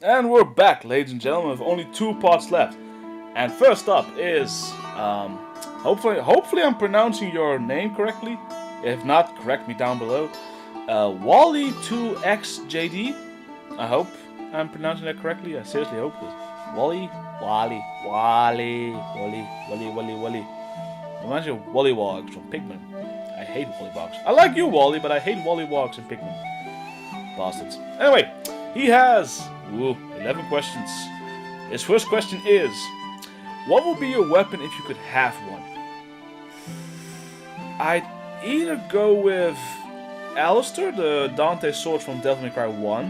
And we're back, ladies and gentlemen, with only 2 parts left. And first up is, hopefully I'm pronouncing your name correctly. If not, correct me down below. Wally2XJD. I hope I'm pronouncing that correctly. I seriously hope this. Wally. Reminds me of Wollywogs from Pikmin. I hate Wollywogs. I like you, Wally, but I hate Wollywogs and Pikmin. Bastards. Anyway, he has 11 questions. His first question is, what would be your weapon if you could have one? I'd either go with Alistair, the Dante sword from Devil May Cry 1. I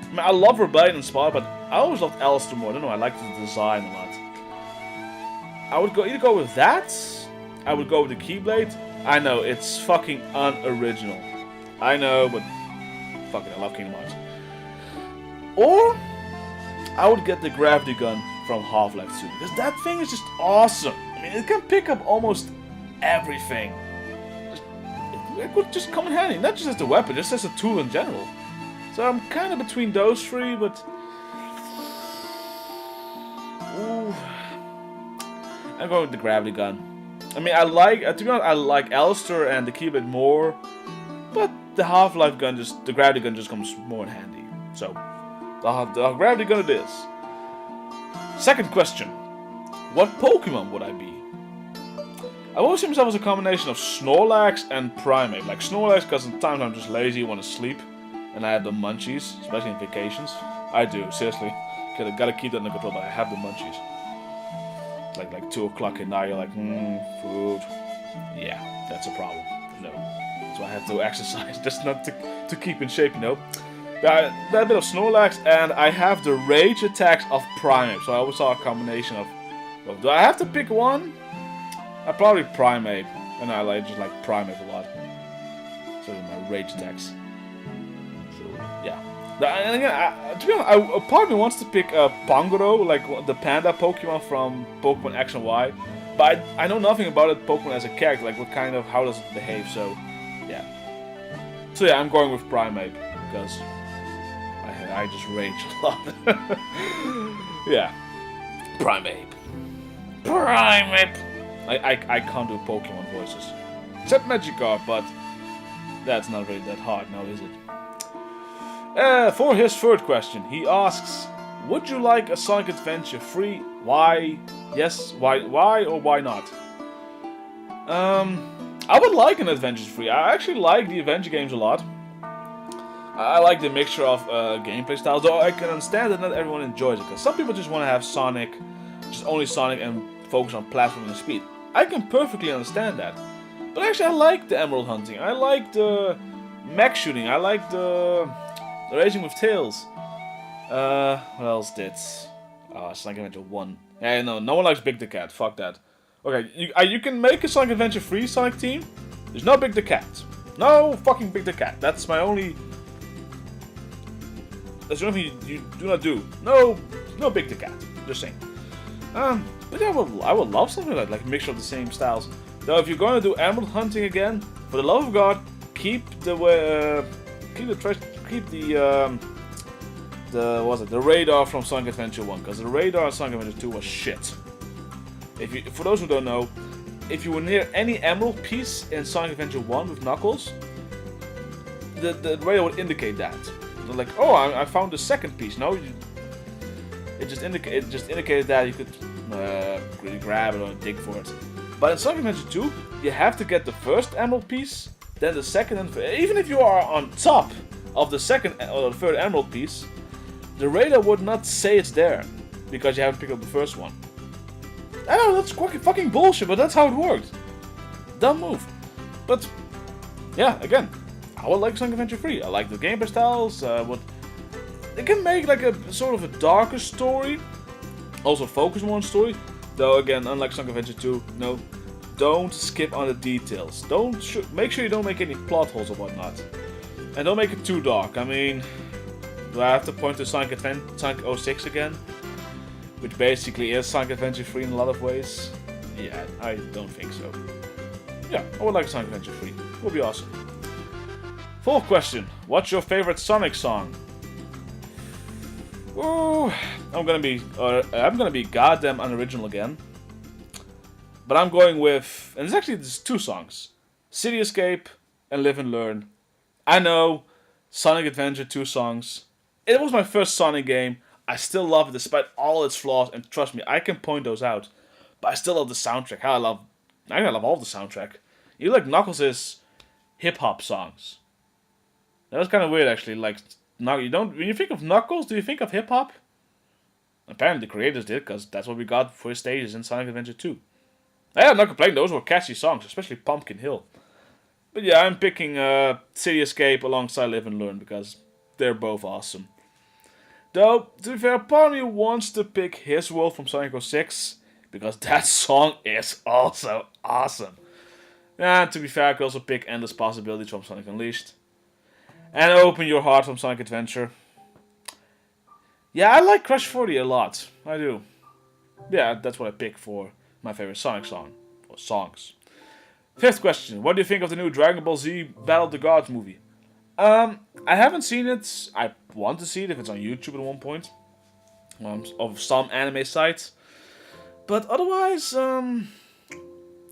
mean, I love Rebellion and Spire, but I always loved Alistair more. I don't know, I like the design a lot. I would either go with that, I would go with the Keyblade. I know, it's fucking unoriginal. I know, but fuck it, I love Kingdom Hearts. Or, I would get the gravity gun from Half-Life 2, because that thing is just awesome. I mean, it can pick up almost everything. It could just come in handy, not just as a weapon, just as a tool in general. So I'm kind of between those three, but... Ooh. I'm going with the gravity gun. I mean, to be honest, I like Alistair and the Keyblade more, but the Half-Life gun the gravity gun just comes more in handy. So, the gravity gun it is. Second question. What Pokemon would I be? I've always seen myself as a combination of Snorlax and Primeape. Like Snorlax because sometimes I'm just lazy, want to sleep, and I have the munchies, especially in vacations. I do, seriously. Gotta keep that under control, but I have the munchies. Like 2 o'clock at night, you're like, food. Yeah, that's a problem. No. So I have to exercise, just not to keep in shape, you know. That bit of Snorlax, and I have the rage attacks of Primeape. So I always saw a combination of... Well, do I have to pick one? I probably Primeape. And I just like Primeape a lot. So my rage attacks. So, yeah. And again, to be honest, a part of me wants to pick Pangoro, like the Panda Pokemon from Pokemon X and Y. But I know nothing about it, Pokemon as a character, like how does it behave, so yeah. So yeah, I'm going with Primeape, because I just rage a lot. Yeah. Primeape. I can't do Pokemon voices. Except Magikarp, but that's not really that hard now, is it? For his third question, he asks, would you like a Sonic Adventure free? Why? Yes, why or why not? I would like an Adventure free. I actually like the Adventure games a lot. I like the mixture of gameplay styles, though I can understand that not everyone enjoys it, because some people just want to have Sonic, just only Sonic and focus on platforming and speed. I can perfectly understand that. But actually I like the Emerald hunting, I like the mech shooting, I like the racing with tails. What else did? Sonic Adventure 1. Yeah, no one likes Big the Cat, fuck that. Okay, you can make a Sonic Adventure free Sonic team. There's no Big the Cat. No fucking Big the Cat. That's the only thing you do not do. No Big the Cat. Just saying. But yeah, I would love something like a mixture of the same styles. Though if you're going to do emerald hunting again, for the love of God, keep the radar from Sonic Adventure 1, because the radar in Sonic Adventure 2 was shit. For those who don't know, if you were near any emerald piece in Sonic Adventure 1 with Knuckles, the radar would indicate that. They're like, oh, I found the second piece. No, it just indicated that you could really grab it or dig for it. But in Sonic Adventure 2, you have to get the first emerald piece, then the second, and even if you are on top of the second or the third emerald piece, the radar would not say it's there because you haven't picked up the first one. I know that's fucking bullshit, but that's how it worked. Dumb move. But yeah, again, I would like Sonic Adventure 3. I like the gameplay styles. They can make like a sort of a darker story, also focus more on story. Though again, unlike Sonic Adventure 2, no, don't skip on the details. Make sure you don't make any plot holes or whatnot, and don't make it too dark. I mean, do I have to point to Sonic 06 again, which basically is Sonic Adventure 3 in a lot of ways? Yeah, I don't think so. Yeah, I would like Sonic Adventure 3. It would be awesome. Fourth question: what's your favorite Sonic song? Ooh, I'm gonna be goddamn unoriginal again. But I'm going with, and there's two songs, City Escape and Live and Learn. I know, Sonic Adventure, two songs. It was my first Sonic game. I still love it despite all its flaws, and trust me, I can point those out. But I still love the soundtrack. I love all the soundtrack. You like Knuckles' hip hop songs. That was kind of weird, actually. Like, you don't when you think of Knuckles, do you think of hip hop? Apparently, the creators did, because that's what we got for his stages in Sonic Adventure 2. I'm not complaining; those were catchy songs, especially Pumpkin Hill. But yeah, I'm picking City Escape alongside Live and Learn because they're both awesome. Though, to be fair, part of me wants to pick His World from Sonic 06 because that song is also awesome. And to be fair, I could also pick Endless Possibilities from Sonic Unleashed. And Open Your Heart from Sonic Adventure. Yeah, I like Crush 40 a lot. I do. Yeah, that's what I pick for my favorite Sonic song. Or songs. Fifth question. What do you think of the new Dragon Ball Z Battle of the Gods movie? I haven't seen it. I want to see it if it's on YouTube at one point. Of some anime sites. But otherwise,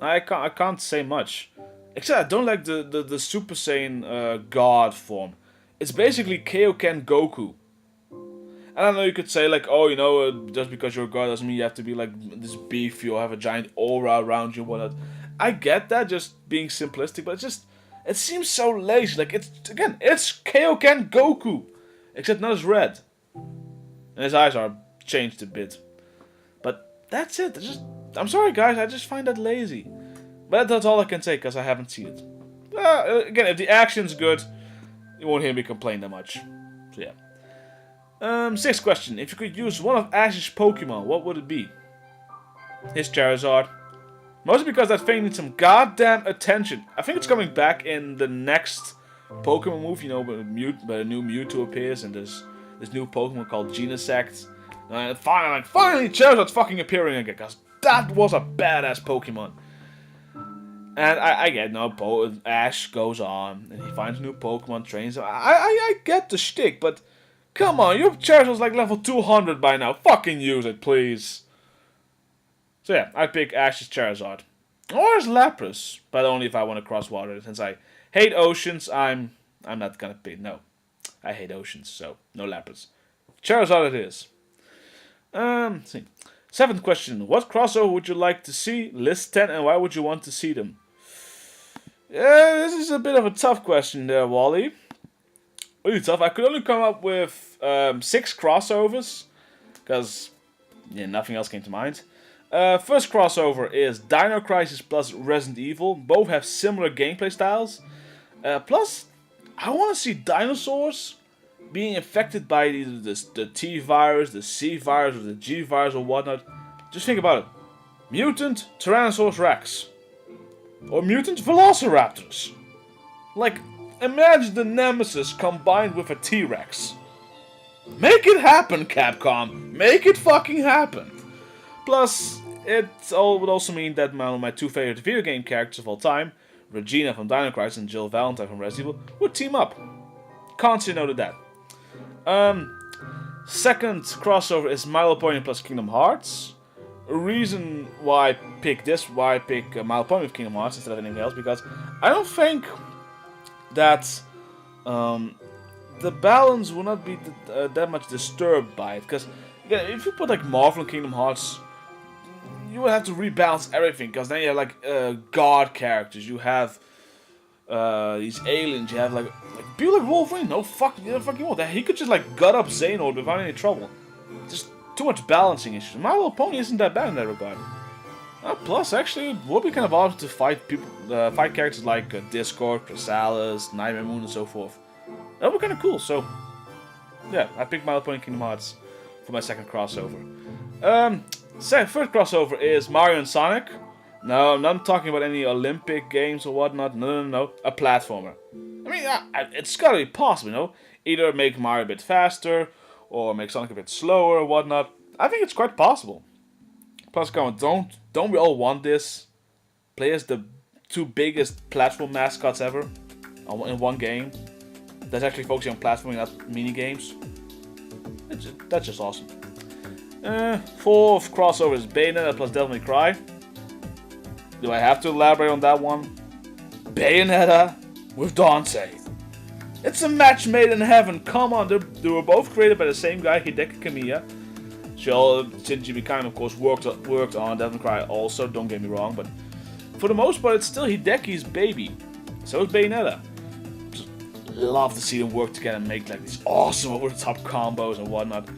I can't say much. Except I don't like the Super Saiyan God form. It's basically Kaioken Goku. And I know you could say like, oh, you know, just because you're a god doesn't mean you have to be like this beefy or have a giant aura around you and whatnot. I get that, just being simplistic, but it seems so lazy. Like, it's Kaioken Goku. Except not as red. And his eyes are changed a bit. But that's it. I'm sorry, guys, I just find that lazy. But that's all I can say, because I haven't seen it. Again, if the action's good, you won't hear me complain that much. So, yeah. Sixth question. If you could use one of Ash's Pokemon, what would it be? His Charizard. Mostly because that thing needs some goddamn attention. I think it's coming back in the next Pokemon movie, you know, where a new Mewtwo appears and there's this new Pokemon called Genesect. And finally Charizard's fucking appearing again, because that was a badass Pokemon. And I get, Ash goes on, and he finds a new Pokemon, trains him. I get the shtick, but come on, your Charizard's like level 200 by now. Fucking use it, please. So yeah, I pick Ash's Charizard. Or as Lapras, but only if I want to cross water. Since I hate oceans, I'm not gonna pick. No, I hate oceans, so no Lapras. Charizard it is. See. Seventh question: what crossover would you like to see? List 10, and why would you want to see them? Yeah, this is a bit of a tough question there, Wally. Really tough. I could only come up with 6 crossovers, because nothing else came to mind. First crossover is Dino Crisis plus Resident Evil. Both have similar gameplay styles. Plus, I want to see dinosaurs being infected by the T virus, the C virus, or the G virus, or whatnot. Just think about it. Mutant Tyrannosaurus Rex. Or mutant Velociraptors. Like, imagine the Nemesis combined with a T-Rex. Make it happen, Capcom. Make it fucking happen. Plus, it would also mean that my two favorite video game characters of all time, Regina from Dino Crisis and Jill Valentine from Resident Evil, would team up. Can't say no to that. Second crossover is My Little Pony plus Kingdom Hearts. A reason why I pick My Little Pony with Kingdom Hearts instead of anything else, because I don't think that the balance will not be that much disturbed by it. Because again, if you put like Marvel and Kingdom Hearts, you would have to rebalance everything, because then you have like god characters, you have these aliens, you have like people like Wolverine. No fucking won't. He could just like gut up Xehanort without any trouble. Just too much balancing issues. My Little Pony isn't that bad in that regard. Plus, actually, it would be kind of awesome to fight characters like Discord, Chrysalis, Nightmare Moon, and so forth. That would be kind of cool. So, yeah, I picked My Little Pony Kingdom Hearts for my second crossover. Third crossover is Mario and Sonic. No, I'm not talking about any Olympic games or whatnot. No. A platformer. I mean, it's gotta be possible, you know? Either make Mario a bit faster, or make Sonic a bit slower or whatnot. I think it's quite possible. Plus, come on, don't we all want this? Play as the two biggest platform mascots ever in one game. That's actually focusing on platforming, not mini games. That's just awesome. Fourth crossover is Bayonetta plus Devil May Cry. Do I have to elaborate on that one? Bayonetta with Dante. It's a match made in heaven. Come on, they were both created by the same guy, Hideki Kamiya. Shinji Mikami, of course, worked on Devil May Cry also. Don't get me wrong, but for the most part, it's still Hideki's baby. So is Bayonetta. Just love to see them work together and make like these awesome over-the-top combos and whatnot.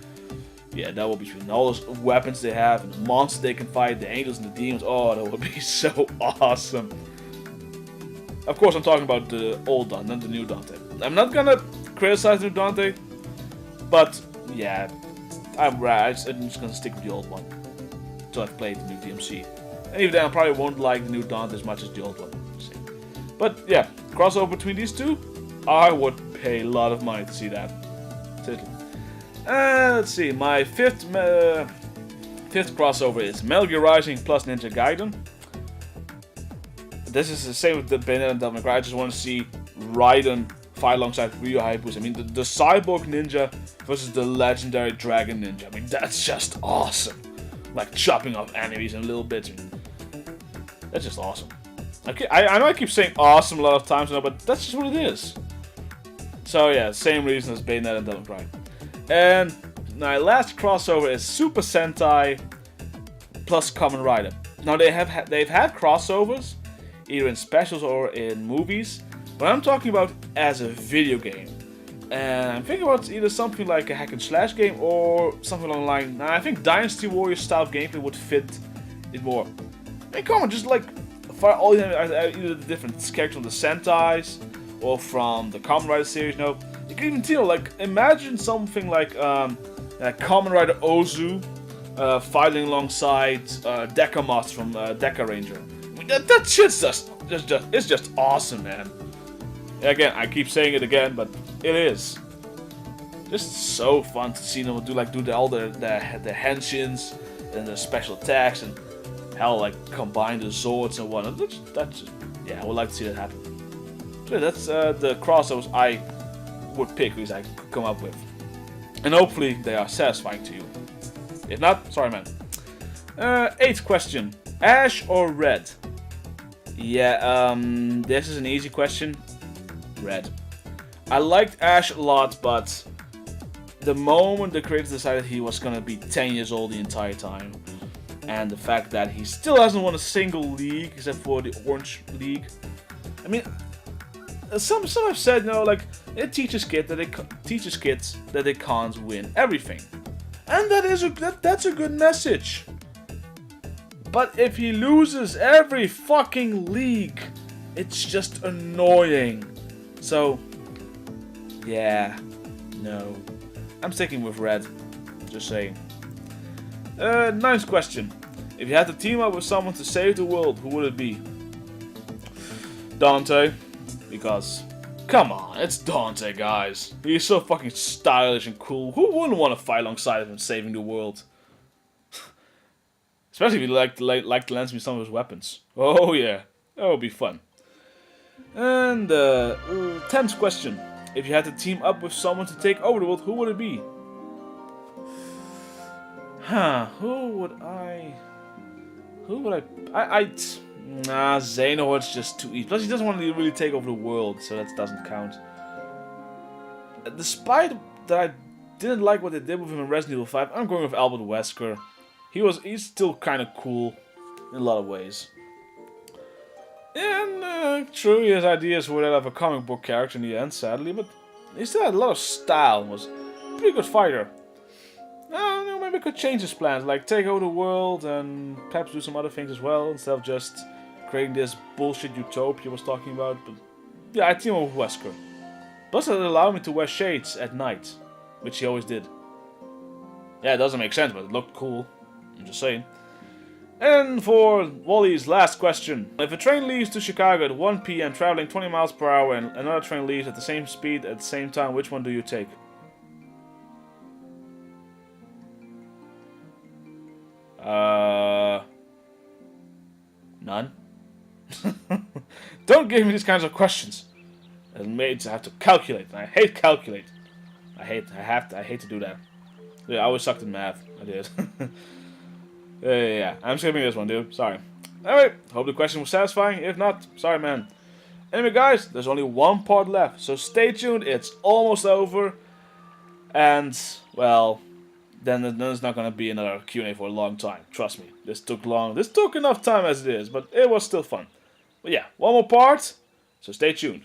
Yeah, that will be sweet. And all those weapons they have, and the monsters they can fight, the angels and the demons. Oh, that would be so awesome. Of course, I'm talking about the old Dante, not the new Dante. I'm not gonna criticize the new Dante, but yeah, I'm just gonna stick with the old one until I've played the new DMC. And even then, I probably won't like the new Dante as much as the old one. But yeah, crossover between these two, I would pay a lot of money to see that. Seriously. Let's see, my fifth crossover is Metal Gear Rising plus Ninja Gaiden. This is the same with the Bayonetta and Devil May Cry. I just want to see Raiden fight alongside Ryu Hayabusa. I mean, the cyborg ninja versus the legendary dragon ninja. I mean, that's just awesome. Like chopping up enemies in little bits. I mean, that's just awesome. Okay, I know I keep saying awesome a lot of times now, but that's just what it is. So yeah, same reason as Bayonetta and Devil May Cry. And my last crossover is Super Sentai plus Kamen Rider. Now they've had crossovers, either in specials or in movies, but I'm talking about as a video game. And I'm thinking about either something like a hack and slash game or something along the line. Now I think Dynasty Warriors style gameplay would fit it more. I mean, come on, just like fire all either the different characters from the Sentais or from the Kamen Rider series. You know, you can even like imagine something like Kamen Rider Ozu fighting alongside Deca Moss from Deca Ranger. I mean, that shit's it's just awesome, man. Again, I keep saying it again, but it is just so fun to see them do all the henshins and the special attacks and hell, like combine the Zords and whatnot. That's just, yeah, I would like to see that happen. So that's the crossovers I would pick, which I could come up with, and hopefully they are satisfying to you. If not, sorry, man. Eighth question: Ash or Red? Yeah, this is an easy question. Red. I liked Ash a lot, but the moment the creators decided he was gonna be 10 years old the entire time, and the fact that he still hasn't won a single league except for the Orange League. I mean, some have said, you know, like it teaches kids that they can't win everything, and that's a good message. But if he loses every fucking league, it's just annoying. So, yeah, no. I'm sticking with Red. Just saying. Ninth question. If you had to team up with someone to save the world, who would it be? Dante. Because, come on, it's Dante, guys. He's so fucking stylish and cool. Who wouldn't want to fight alongside him saving the world? Especially if you like to lend me some of his weapons. Oh yeah, that would be fun. And 10th question. If you had to team up with someone to take over the world, who would it be? Who would I... Nah, Xehanort's just too easy. Plus, he doesn't want to really take over the world, so that doesn't count. Despite that I didn't like what they did with him in Resident Evil 5, I'm going with Albert Wesker. He's still kind of cool in a lot of ways. And true, his ideas were that of a comic book character in the end, sadly, but he still had a lot of style and was a pretty good fighter. I don't know, maybe I could change his plans, like take over the world and perhaps do some other things as well, instead of just creating this bullshit utopia I was talking about. But yeah, I team up with Wesker. Plus it allowed me to wear shades at night, which he always did. Yeah, it doesn't make sense, but it looked cool. I'm just saying. And for Wally's last question. If a train leaves to Chicago at 1 PM traveling 20 miles per hour and another train leaves at the same speed at the same time, which one do you take? None? Don't give me these kinds of questions. It makes I have to calculate. I hate calculate. I hate to do that. Yeah, I always sucked in math. I did. Yeah, I'm skipping this one, dude. Sorry. Anyway, hope the question was satisfying. If not, sorry, man. Anyway, guys, there's only one part left, so stay tuned. It's almost over, and well, then it's not gonna be another Q&A for a long time. Trust me, this took long. This took enough time as it is, but it was still fun. But yeah, one more part, so stay tuned.